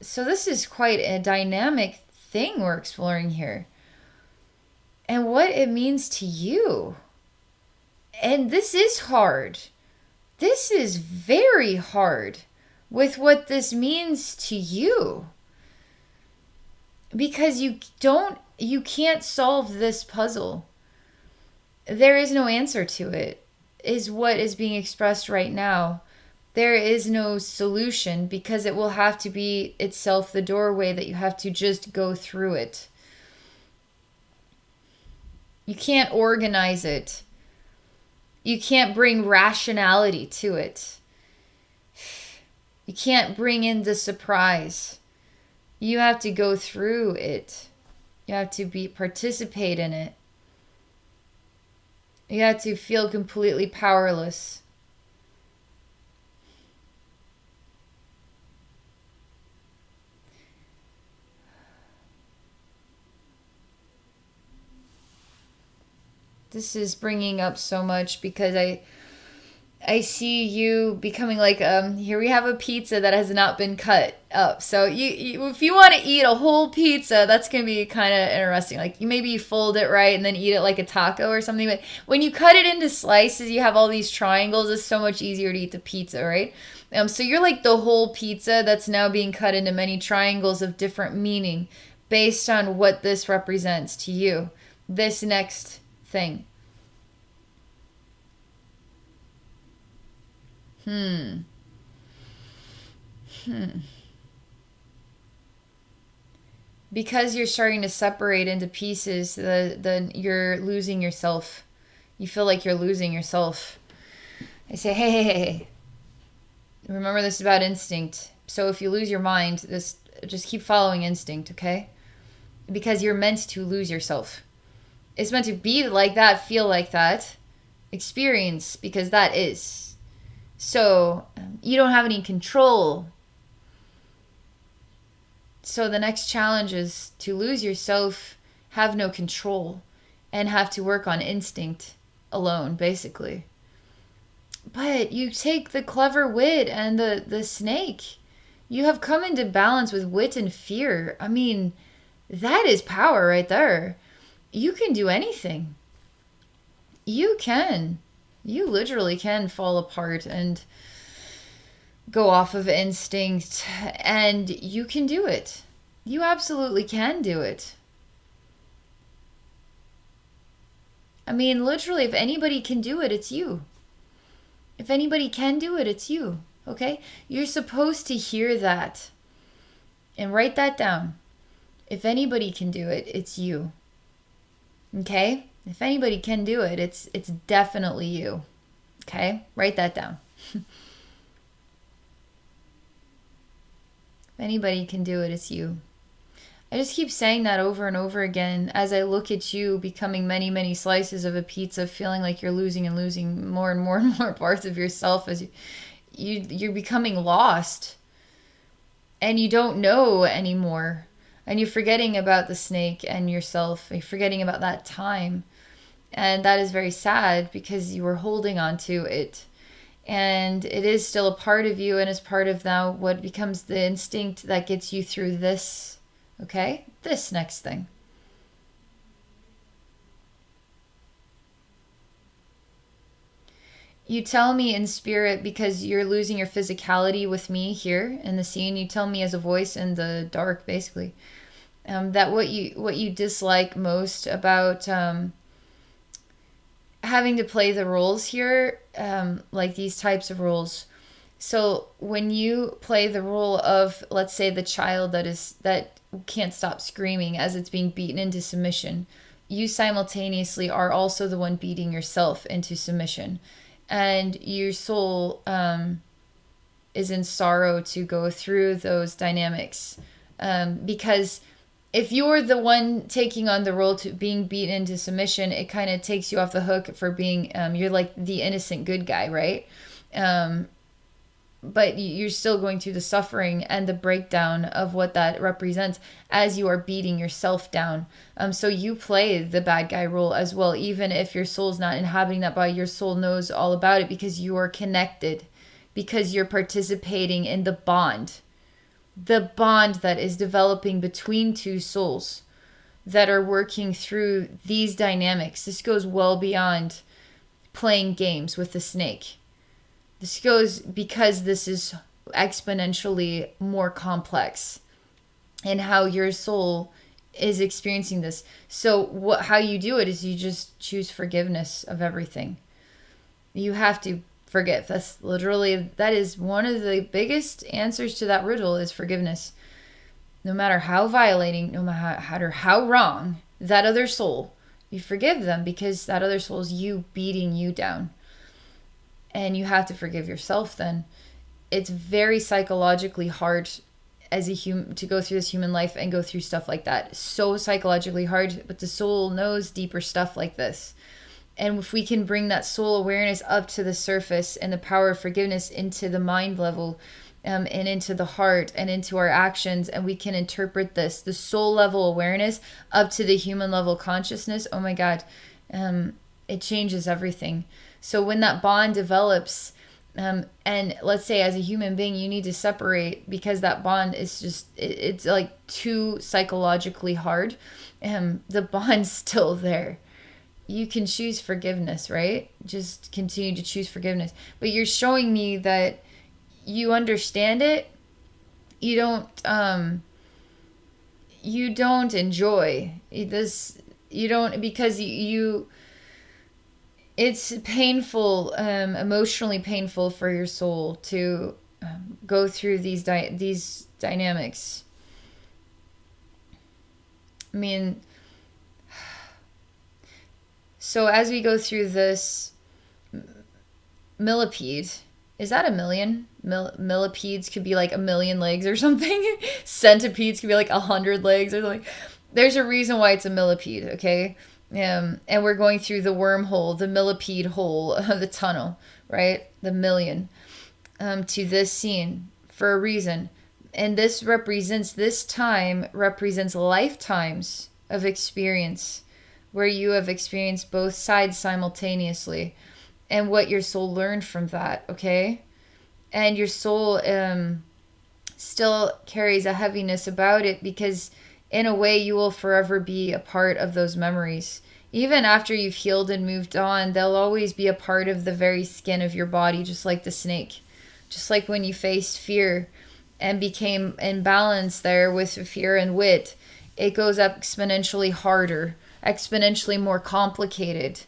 So this is quite a dynamic thing we're exploring here. And what it means to you. And this is hard. This is very hard with what this means to you. Because you can't solve this puzzle. There is no answer to it, is what is being expressed right now. There is no solution, because it will have to be itself the doorway that you have to just go through it. You can't organize it. You can't bring rationality to it. You can't bring in the surprise. You have to go through it. You have to participate in it. You have to feel completely powerless. This is bringing up so much, because I see you becoming like, here we have a pizza that has not been cut up. So you if you want to eat a whole pizza, that's going to be kind of interesting. Like maybe you fold it right and then eat it like a taco or something. But when you cut it into slices, you have all these triangles. It's so much easier to eat the pizza, right? So you're like the whole pizza that's now being cut into many triangles of different meaning based on what this represents to you. This next thing. because you're starting to separate into pieces, you're losing yourself. You feel like you're losing yourself. I say, hey, remember, this is about instinct. So if you lose your mind, just keep following instinct, okay? Because you're meant to lose yourself. It's meant to be like that, feel like that, experience, because that is. So you don't have any control. So the next challenge is to lose yourself, have no control, and have to work on instinct alone, basically. But you take the clever wit and the snake. You have come into balance with wit and fear. I mean, that is power right there. You can do anything. You can. You literally can fall apart and go off of instinct, and you can do it. You absolutely can do it. I mean, literally, if anybody can do it, it's you. If anybody can do it, it's you. Okay? You're supposed to hear that and write that down. If anybody can do it, it's you. Okay? If anybody can do it, it's definitely you. Okay? Write that down. If anybody can do it, it's you. I just keep saying that over and over again as I look at you becoming many, many slices of a pizza, feeling like you're losing and losing more and more and more parts of yourself as you're becoming lost and you don't know anymore. And you're forgetting about the snake and yourself. You're forgetting about that time. And that is very sad because you were holding on to it. And it is still a part of you and is part of now what becomes the instinct that gets you through this. Okay? This next thing. You tell me in spirit, because you're losing your physicality with me here in the scene. You tell me as a voice in the dark, basically, that what you dislike most about having to play the roles here, like these types of roles. So when you play the role of, let's say, the child that can't stop screaming as it's being beaten into submission, you simultaneously are also the one beating yourself into submission. And your soul is in sorrow to go through those dynamics. Because if you're the one taking on the role to being beaten into submission, it kind of takes you off the hook for being, you're like the innocent good guy, right? But you're still going through the suffering and the breakdown of what that represents as you are beating yourself down. So you play the bad guy role as well, even if your soul's not inhabiting that body. Your soul knows all about it because you are connected, because you're participating in the bond that is developing between two souls that are working through these dynamics. This goes well beyond playing games with the snake. This goes because this is exponentially more complex in how your soul is experiencing this. So how you do it is you just choose forgiveness of everything. You have to forgive. That is one of the biggest answers to that riddle is forgiveness. No matter how violating, no matter how wrong that other soul, you forgive them because that other soul is you beating you down. And you have to forgive yourself then. It's very psychologically hard as a human to go through this human life and go through stuff like that. So psychologically hard, but the soul knows deeper stuff like this. And if we can bring that soul awareness up to the surface and the power of forgiveness into the mind level, and into the heart and into our actions, and we can interpret the soul level awareness up to the human level consciousness, oh my God, it changes everything. So when that bond develops, and let's say as a human being, you need to separate because that bond is just, it's like too psychologically hard. The bond's still there. You can choose forgiveness, right? Just continue to choose forgiveness. But you're showing me that you understand it. You don't enjoy this. You don't, because it's painful, emotionally painful for your soul to go through these dynamics. I mean, so as we go through this millipede, is that a million? Millipedes could be like a million legs or something. Centipedes could be like 100 legs or something. There's a reason why it's a millipede, okay? And we're going through the wormhole, the millipede hole, the tunnel, right? The million, to this scene for a reason. And this time represents lifetimes of experience where you have experienced both sides simultaneously and what your soul learned from that, okay? And your soul still carries a heaviness about it because in a way you will forever be a part of those memories. Even after you've healed and moved on, they'll always be a part of the very skin of your body, just like the snake. Just like when you faced fear and became in balance there with fear and wit, it goes up exponentially harder, exponentially more complicated.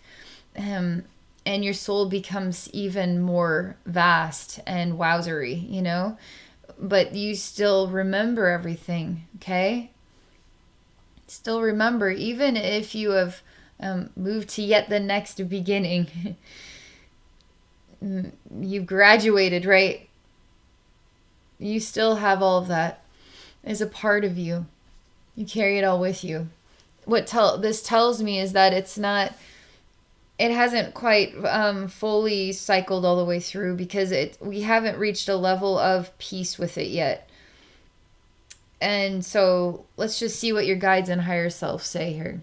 And your soul becomes even more vast and wowzery, you know? But you still remember everything, okay? Still remember, even if you have moved to yet the next beginning. You graduated, right? You still have all of that as a part of you. You carry it all with you. What this tells me is that it hasn't quite fully cycled all the way through because we haven't reached a level of peace with it yet. And so let's just see what your guides and higher self say here.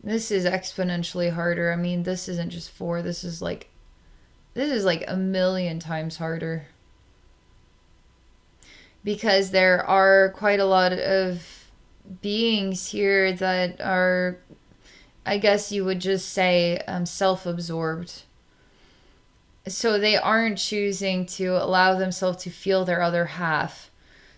This is exponentially harder. I mean, this isn't just 4. This is like a million times harder. Because there are quite a lot of beings here that are, I guess you would just say, self-absorbed. So they aren't choosing to allow themselves to feel their other half.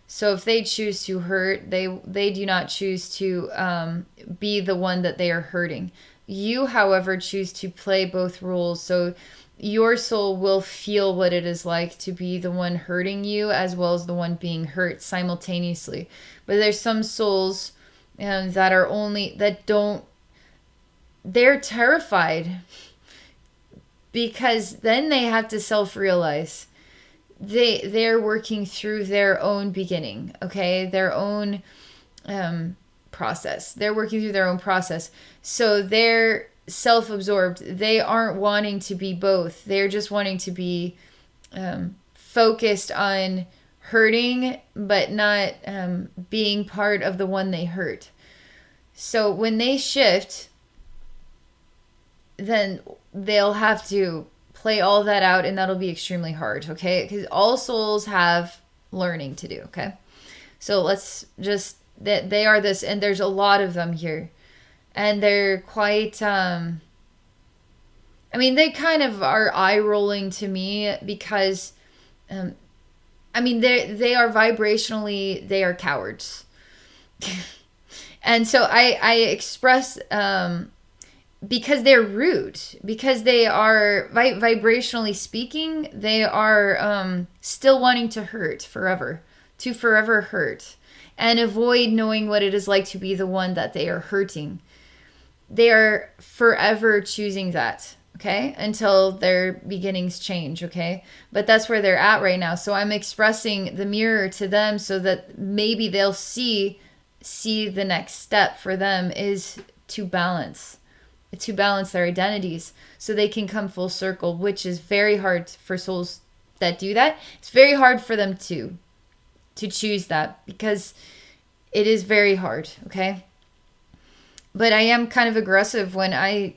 So if they choose to hurt, they do not choose to be the one that they are hurting. You, however, choose to play both roles. So your soul will feel what it is like to be the one hurting you as well as the one being hurt simultaneously. But there's some souls they're terrified because then they have to self-realize they're working through their own beginning, okay? Their own process. They're working through their own process. So they're self-absorbed. They aren't wanting to be both. They're just wanting to be focused on hurting, but not being part of the one they hurt. So when they shift, then they'll have to play all that out, and that'll be extremely hard, okay? Because all souls have learning to do, okay? So let's just, that they are this, and there's a lot of them here. And they're quite, I mean, they kind of are eye-rolling to me because, I mean, they are vibrationally, they are cowards. And so I express, because they're rude, because they are vibrationally speaking, they are still wanting to hurt forever, to forever hurt and avoid knowing what it is like to be the one that they are hurting. They are forever choosing that, okay, until their beginnings change, okay? But that's where they're at right now. So I'm expressing the mirror to them so that maybe they'll see the next step for them is to balance their identities so they can come full circle, which is very hard for souls that do that. It's very hard for them to choose that because it is very hard, okay? But I am kind of aggressive when I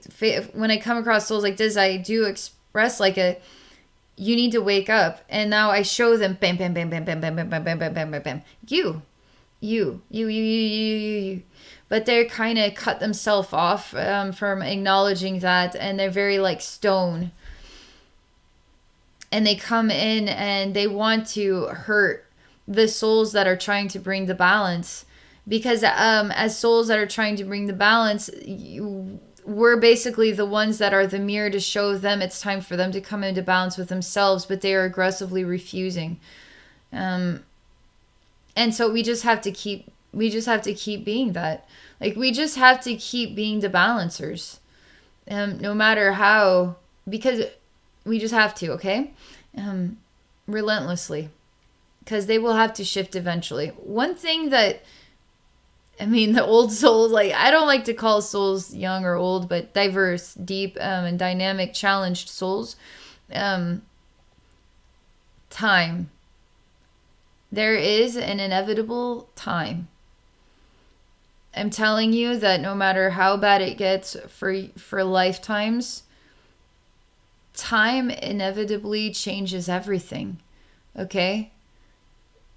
come across souls like this. I do express like you need to wake up, and now I show them bam bam bam bam bam bam bam bam bam bam bam bam bam. You. But they kind of cut themselves off from acknowledging that, and they're very like stone. And they come in and they want to hurt the souls that are trying to bring the balance, Because as souls that are trying to bring the balance, we're basically the ones that are the mirror to show them it's time for them to come into balance with themselves, but they are aggressively refusing. And so we just have to keep being that. Like, we just have to keep being the balancers, no matter how, because we just have to, okay? Relentlessly, because they will have to shift eventually. One thing that, I mean, the old souls, like, I don't like to call souls young or old, but diverse, deep, and dynamic, challenged souls. Time. There is an inevitable time. I'm telling you that no matter how bad it gets for lifetimes, time inevitably changes everything. Okay?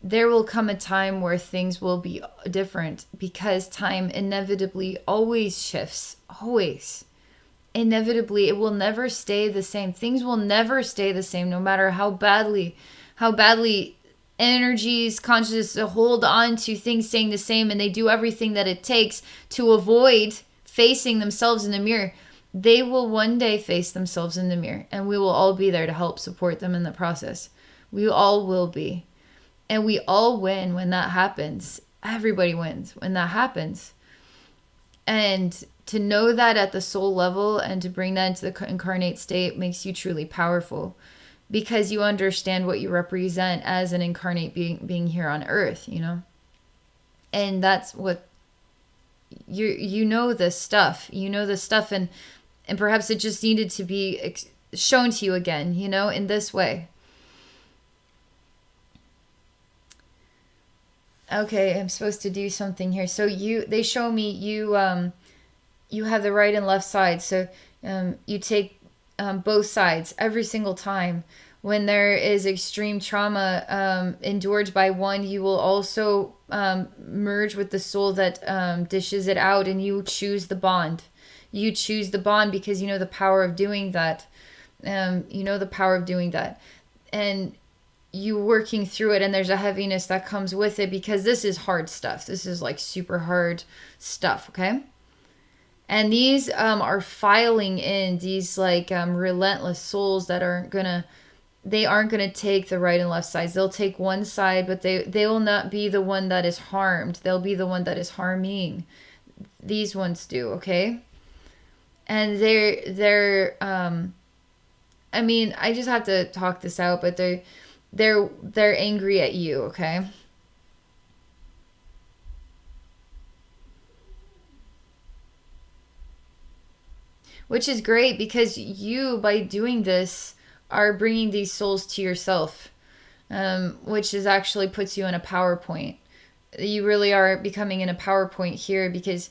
There will come a time where things will be different, because time inevitably always shifts. Always. Inevitably, it will never stay the same. Things will never stay the same, no matter how badly energies, consciousness hold on to things staying the same, and they do everything that it takes to avoid facing themselves in the mirror. They will one day face themselves in the mirror, and we will all be there to help support them in the process. We all will be. And we all win when that happens. Everybody wins when that happens. And to know that at the soul level and to bring that into the incarnate state makes you truly powerful, because you understand what you represent as an incarnate being here on earth, you know? And that's what you know this stuff. You know this stuff, and perhaps it just needed to be shown to you again, you know, in this way. Okay, I'm supposed to do something here. So they show me you have the right and left side. So you take both sides every single time. When there is extreme trauma endured by one, you will also merge with the soul that dishes it out, and you choose the bond. You choose the bond because you know the power of doing that. You know the power of doing that. And you working through it, and there's a heaviness that comes with it, because this is hard stuff. This is like super hard stuff, okay? And these are filing in these like relentless souls that aren't gonna take the right and left sides. They'll take one side, but they will not be the one that is harmed. They'll be the one that is harming. These ones do, okay? And they're I mean, I just have to talk this out, but they're angry at you, okay? Which is great, because you, by doing this, are bringing these souls to yourself, which is actually puts you in a PowerPoint. You really are becoming in a PowerPoint here, because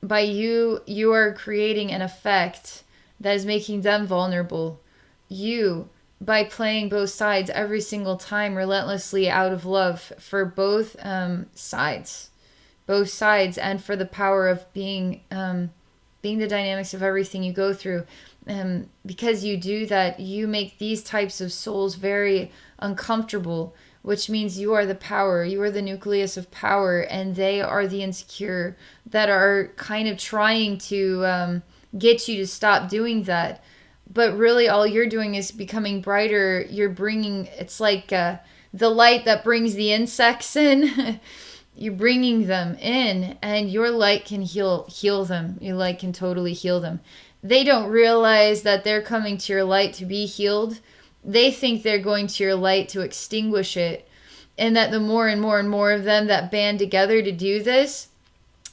by you are creating an effect that is making them vulnerable. You, by playing both sides every single time relentlessly out of love for both sides, and for the power of being the dynamics of everything you go through. Because you do that, you make these types of souls very uncomfortable, which means you are the power, you are the nucleus of power, and they are the insecure that are kind of trying to get you to stop doing that. But really all you're doing is becoming brighter. You're bringing, it's like the light that brings the insects in. You're bringing them in, and your light can heal them. Your light can totally heal them. They don't realize that they're coming to your light to be healed. They think they're going to your light to extinguish it. And that the more and more and more of them that band together to do this,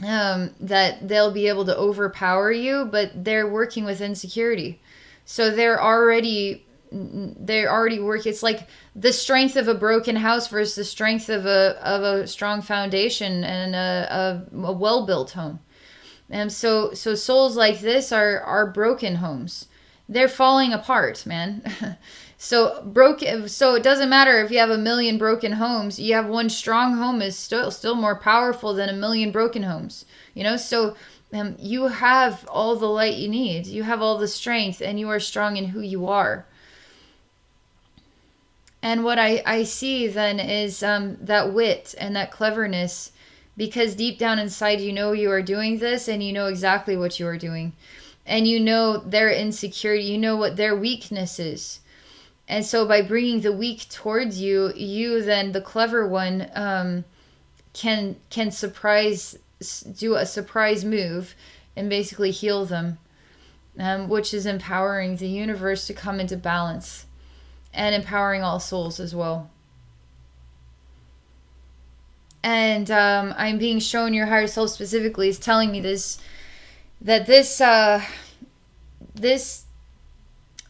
that they'll be able to overpower you, but they're working with insecurity. So they're already working. It's like the strength of a broken house versus the strength of a strong foundation and a well-built home. And so souls like this are broken homes. They're falling apart, man. So it doesn't matter if you have 1 million broken homes. You have one strong home is still more powerful than 1 million broken homes. You know, so you have all the light you need. You have all the strength, and you are strong in who you are. And what I see then is that wit and that cleverness because deep down inside you know you are doing this, and you know exactly what you are doing, and you know their insecurity, you know what their weakness is. And so by bringing the weak towards you, you then, the clever one, can do a surprise move and basically heal them, which is empowering the universe to come into balance and empowering all souls as well. And I'm being shown your higher self specifically is telling me this, that this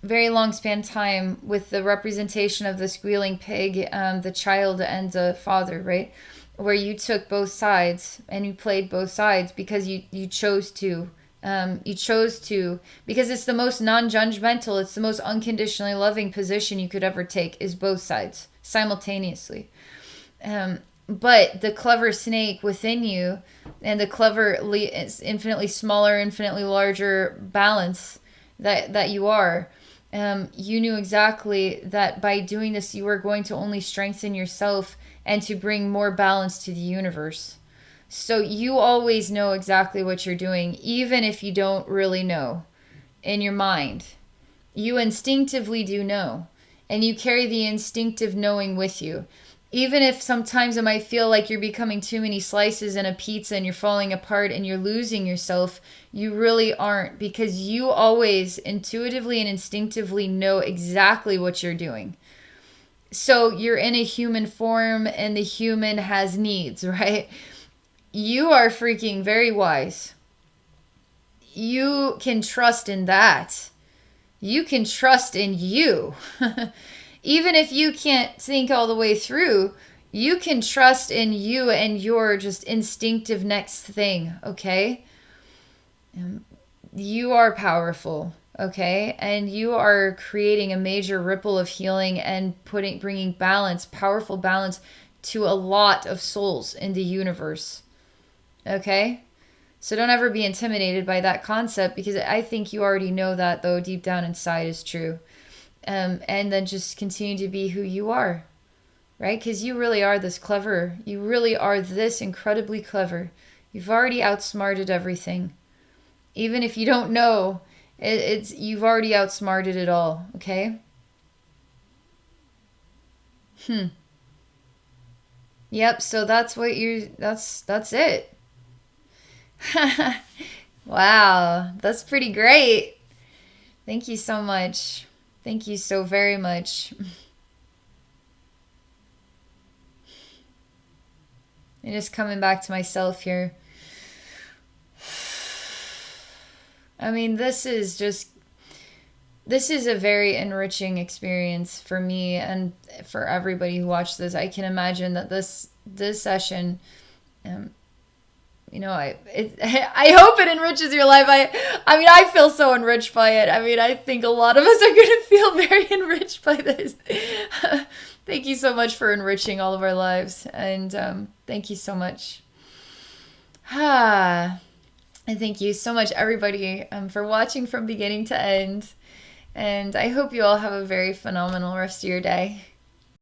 very long span time with the representation of the squealing pig, the child and the father, right? Where you took both sides and you played both sides because you chose to. You chose to, because it's the most non-judgmental, it's the most unconditionally loving position you could ever take, is both sides simultaneously. But the clever snake within you and the clever, infinitely smaller, infinitely larger balance that you are, you knew exactly that by doing this, you were going to only strengthen yourself and to bring more balance to the universe. So you always know exactly what you're doing, even if you don't really know in your mind. You instinctively do know, and you carry the instinctive knowing with you. Even if sometimes it might feel like you're becoming too many slices in a pizza and you're falling apart and you're losing yourself, you really aren't, because you always intuitively and instinctively know exactly what you're doing. So you're in a human form and the human has needs, right? You are freaking very wise. You can trust in that. You can trust in you. Even if you can't think all the way through, you can trust in you and your just instinctive next thing, okay? You are powerful, okay? And you are creating a major ripple of healing and bringing balance, powerful balance to a lot of souls in the universe, okay? So don't ever be intimidated by that concept, because I think you already know that, though, deep down inside is true. And then just continue to be who you are, right? Because you really are this clever. You really are this incredibly clever. You've already outsmarted everything. Even if you don't know, you've already outsmarted it all, okay? Yep, so that's what that's it. Wow, that's pretty great. Thank you so much. Thank you so very much. And just coming back to myself here. I mean, this is a very enriching experience for me and for everybody who watched this. I can imagine that this session, I hope it enriches your life. I mean, I feel so enriched by it. I mean, I think a lot of us are going to feel very enriched by this. Thank you so much for enriching all of our lives. And thank you so much. And thank you so much, everybody, for watching from beginning to end. And I hope you all have a very phenomenal rest of your day.